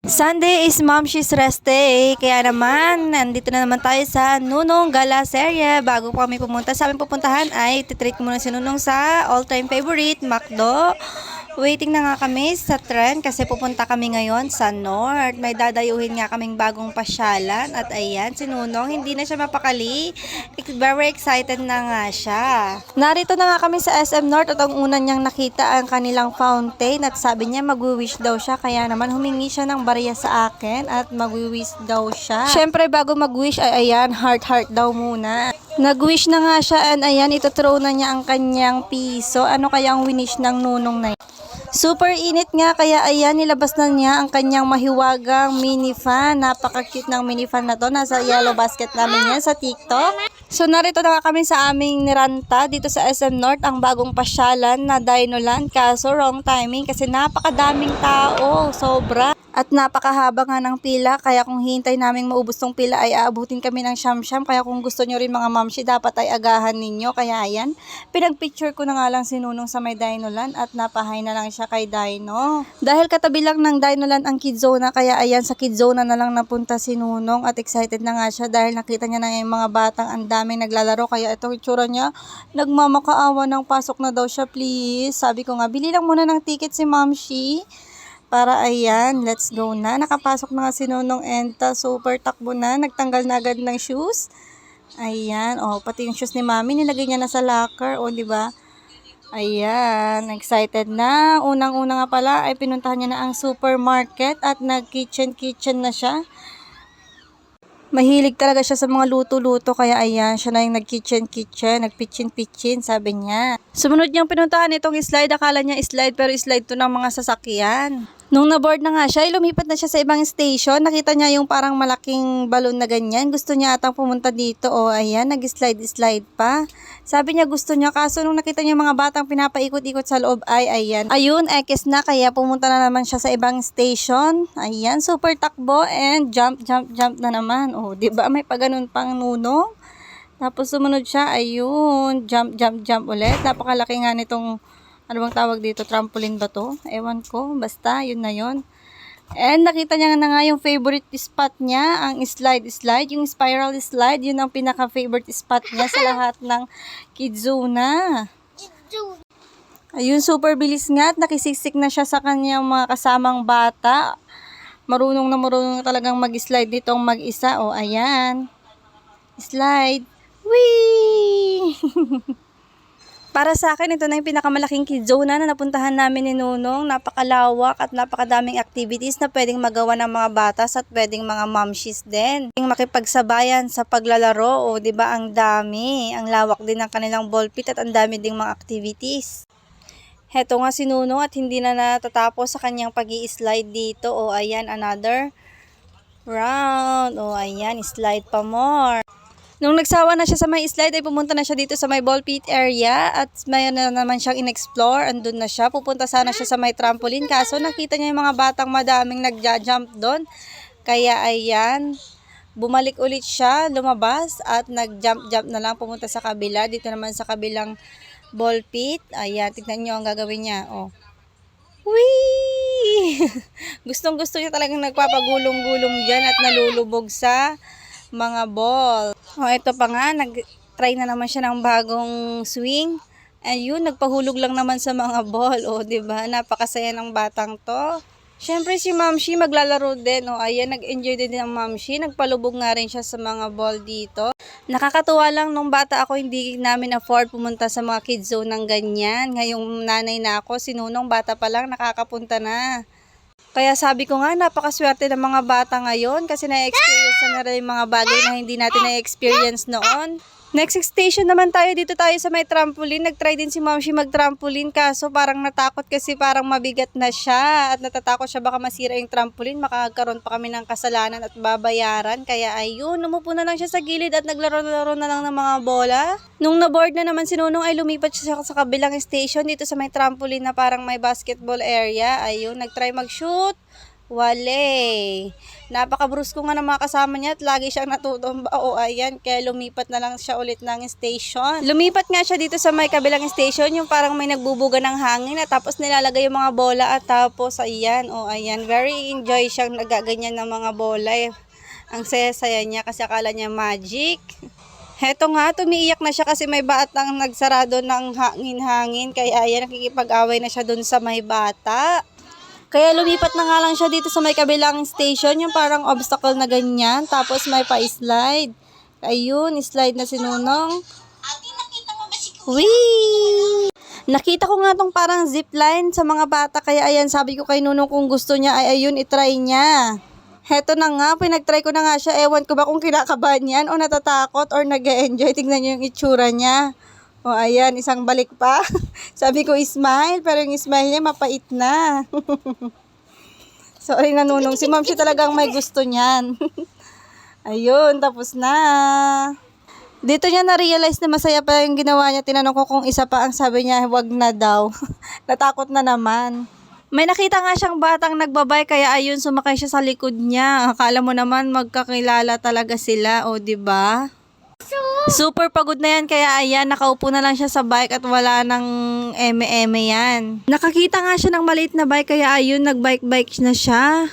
Sunday is Mom She's Rest Day. Kaya naman, nandito na naman tayo sa Nunong Gala Serye. Bago po kami pumunta sa aming pupuntahan ay titreat muna si Nunong sa all-time favorite, McDo. Waiting na nga kami sa tren kasi pupunta kami ngayon sa North. May dadayuhin nga kaming bagong pasyalan. At ayan, si Nunong, hindi na siya mapakali. Very excited na nga siya. Narito na nga kami sa SM North at ang una niyang nakita ang kanilang fountain. At sabi niya mag-wish daw siya. Kaya naman humingi siya ng barya sa akin at mag-wish daw siya. Syempre bago mag-wish ay ayan, heart daw muna. Nag-wish na nga siya and ayan, ito-throw na niya ang kanyang piso. Ano kaya ang winish ng Nunong na yun? Super init nga kaya ayan, nilabas na niya ang kanyang mahiwagang mini fan. Napaka-cute ng mini fan na to. Nasa yellow basket namin yan sa TikTok. So narito na nga kami sa aming niranta dito sa SM North, ang bagong pasyalan na Dinoland. Kaso wrong timing kasi napakadaming tao. Sobra. At napakahaba nga ng pila, kaya kung hintay naming maubos tong pila ay aabutin kami ng siyam-siyam. Kaya kung gusto nyo rin mga mamshi, dapat ay agahan ninyo. Kaya ayan, pinag-picture ko na nga lang si Nunong sa may Dinoland at napahay na lang siya kay Dino. Dahil katabi lang ng Dinoland ang Kidzona, kaya ayan, sa Kidzona na lang napunta si Nunong at excited na nga siya dahil nakita niya na yung mga batang ang daming naglalaro. Kaya ito itsura niya, nagmamakaawa ng pasok na daw siya, please. Sabi ko nga, bili lang muna ng ticket si mamshi. Para ayan, let's go na. Nakapasok na nga si Nunong Enta. Super takbo na. Nagtanggal na agad ng shoes. Ayan. Oh, pati yung shoes ni Mami, nilagay niya na sa locker. Oh, di ba? Ayan. Excited na. Unang-una nga pala ay pinuntahan niya na ang supermarket at nag-kitchen na siya. Mahilig talaga siya sa mga luto-luto, kaya ayan, siya na yung nag-kitchen, nag-pitchin, sabi niya. Sumunod niyang pinuntahan itong slide, akala niya slide pero slide to ng mga sasakyan. Nung na-board na nga siya, lumipat na siya sa ibang station, nakita niya yung parang malaking balon na ganyan, gusto niya atang pumunta dito, o ayan, nag-slide pa. Sabi niya gusto niya, kaso nung nakita niya mga batang pinapaikot-ikot sa loob ay ayan. Ayun, ekes na, kaya pumunta na naman siya sa ibang station. Ayan, super takbo and jump na naman. Oh, 'di ba? May paganon pang Nunong. Tapos sumunod siya, ayun, jump ulit. Napakalaki nga nitong ano bang tawag dito, trampoline ba to? Ewan ko, basta yun na yun. And nakita niya na nga yung favorite spot niya, ang slide, yung spiral slide, yun ang pinaka-favorite spot niya sa lahat ng Kidzona. Ayun, super bilis nga at nakisiksik na siya sa kanyang mga kasamang bata. Marunong na talagang mag-slide ditong mag-isa. O, ayan. Slide. Whee! Para sa akin, ito na yung pinakamalaking Kidzona na napuntahan namin ni Nunong. Napakalawak at napakadaming activities na pwedeng magawa ng mga batas at pwedeng mga mamshis din. Makipagsabayan sa paglalaro, o diba ang dami. Ang lawak din ng kanilang ball pit at ang dami ding mga activities. Heto nga si Nunong at hindi na natatapos sa kanyang pag-i-slide dito. O ayan, another round. O ayan, slide pa more. Nung nagsawa na siya sa may slide ay pumunta na siya dito sa may ball pit area at mayroon na naman siyang in-explore. Andun na siya. Pupunta sana siya sa may trampoline kaso nakita niya yung mga batang madaming nagja-jump doon. Kaya ayan, bumalik ulit siya, lumabas at nag-jump na lang, pumunta sa kabila. Dito naman sa kabilang ball pit. Ayan, tignan niyo ang gagawin niya. Oh. Whee! Gustong-gusto niya talagang nagpapagulong-gulong diyan at nalulubog sa mga ball. O, ito pa nga, nag-try na naman siya ng bagong swing. Ayun, nagpahulog lang naman sa mga ball. O, diba? Napakasaya ng batang to. Siyempre si Mamshi maglalaro din. O, ayan, nag-enjoy din ang Mamshi. Nagpalubog nga rin siya sa mga ball dito. Nakakatuwa lang nung bata ako, hindi namin afford pumunta sa mga kids zone ng ganyan. Ngayong nanay na ako, si Nunong bata pa lang, nakakapunta na. Kaya sabi ko nga, napakaswerte ng mga bata ngayon kasi na-experience na rin yung mga bagay na hindi natin na-experience noon. Next station naman tayo, dito tayo sa may trampoline. Nag-try din si Mamshi mag-trampoline kaso parang natakot kasi parang mabigat na siya at natatakot siya baka masira yung trampoline. Makakaroon pa kami ng kasalanan at babayaran. Kaya ayun, umupo na lang siya sa gilid at naglaro-laro na lang ng mga bola. Nung na-board na naman si Nunong ay lumipat siya sa kabilang station dito sa may trampoline na parang may basketball area. Ayun, nag-try mag-shoot. Wale. Napaka-brusko nga ng mga kasama niya at lagi siyang natutumba. O ayan, kaya lumipat na lang siya ulit ng station. Lumipat nga siya dito sa may kabilang station, yung parang may nagbubuga ng hangin at tapos nilalagay yung mga bola at tapos ayan, o ayan, very enjoy siyang nagaganyan ng mga bola. Ang saya-saya niya kasi akala niya magic. Heto nga, tumiiyak na siya kasi may batang nagsarado ng hangin-hangin. Kaya ayan, nakikipag-away na siya dun sa may bata. Kaya lumipat na nga lang siya dito sa may kabilang station, yung parang obstacle na ganyan. Tapos may pa-slide. Ayun, slide na si Nunong. Whee! Nakita ko nga tong parang zipline sa mga bata. Kaya ayan, sabi ko kay Nunong kung gusto niya ay ayun, itry niya. Heto na nga, pinag-try ko na nga siya. Ewan ko ba kung kinakabahan yan o natatakot or nag-e-enjoy. Tingnan niyo yung itsura niya. O ayan, isang balik pa. Sabi ko smile, pero yung smile niya mapait na. Sorry na Nunong. Si Ma'am siya talagang may gusto niyan. Ayun, tapos na. Dito niya na-realize na masaya pa yung ginawa niya. Tinanong ko kung isa pa ang sabi niya, wag na daw. Natakot na naman. May nakita nga siyang batang nagbabay kaya ayun sumakay siya sa likod niya. Akala mo naman magkakilala talaga sila, o di ba? Super pagod na yan kaya ayan nakaupo na lang siya sa bike at wala nang eme-eme yan. Nakakita nga siya ng maliit na bike kaya ayun nagbike-bike na siya.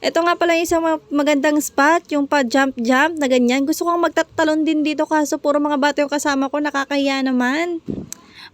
Ito nga pala yung isang magandang spot, yung pa jump-jump na ganyan. Gusto kong magtatalon din dito kaso puro mga bata yung kasama ko, nakakahiya naman.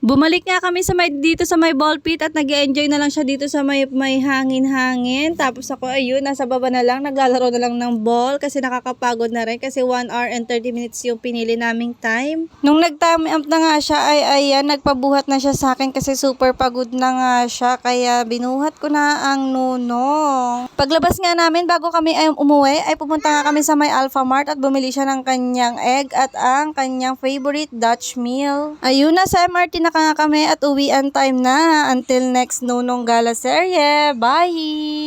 Bumalik nga kami dito sa may ball pit at nag-enjoy na lang siya dito sa may hangin-hangin. Tapos ako ayun, nasa baba na lang, naglalaro na lang ng ball kasi nakakapagod na rin kasi 1 hour and 30 minutes yung pinili naming time. Nung nag-time up na nga siya ay ayan, nagpabuhat na siya sa akin kasi super pagod na nga siya kaya binuhat ko na ang Nunong. Paglabas nga namin bago kami ay umuwi ay pupunta nga kami sa may Alphamart at bumili siya ng kanyang egg at ang kanyang favorite Dutch meal. Ayun na, sa MRT na nga kami at uwian time na. Until next Nunong Gala serye. Bye!